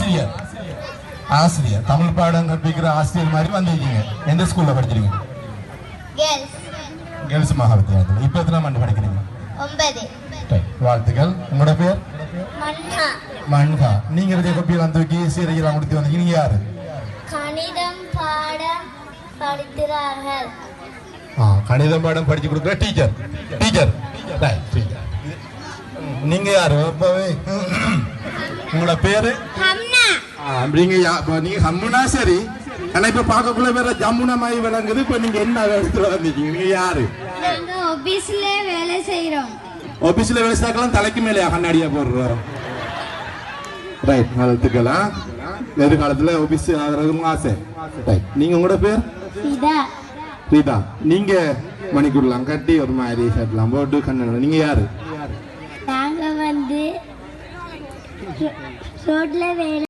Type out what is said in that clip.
ஆசிரியர் ஆசிரியர் தமிழ் பாடம் கற்பிக்கிற ஆசிரியர் மாதிரி வந்திருக்கீங்க. எந்த ஸ்கூல்ல படிக்கிறீங்க? கேர்ள்ஸ் மகா வித்தியாலயத்தில். இப்போ எத்தனை ஆண்டு படிக்கிறீங்க? 9. வாழ்த்துக்கள். உங்களோட பேர்? மன்ஹா. மன்ஹா. நீங்க இருக்க கோப்பியெல்லாம் தூக்கி சீரையெல்லாம் முடித்து வந்தீங்க. நீங்க யாரு? கணிதம் பாடம் படிக்கிறார்கள். கணிதம் பாடம் படிச்சு கொடுக்குற டீச்சர். டீச்சர் நீங்க யாரு? உங்களோட பேரு? நீங்க ஹம்முனா சரி. ஆனா இப்ப பாக்கக்குள்ள வேற ஜம்முனா மாதிரி விளங்குது. இப்ப நீங்க என்ன இடத்துல வந்தீங்க? நீங்க யாரு? நாங்க ஆபீஸ்ல வேலை செய்யறோம். ஆபீஸ்ல வேலை செய்யலாம். தலைக்கு மேலே கண்ணாடியா போடுறோம். ரைட். வாழ்த்துக்கலாம். எதிர்காலத்துல ஆபீஸ் ஆகிறதுக்கு ஆசை. ரைட். நீங்க உங்களோட பேர்? ரிதா. ரிதா. நீங்க மணிக்கூடலாம் கட்டி ஒரு மாதிரி ஷர்ட்லாம் போட்டு கண்ணு. நீங்க யாரு? நாங்க ரோட்ல வேலை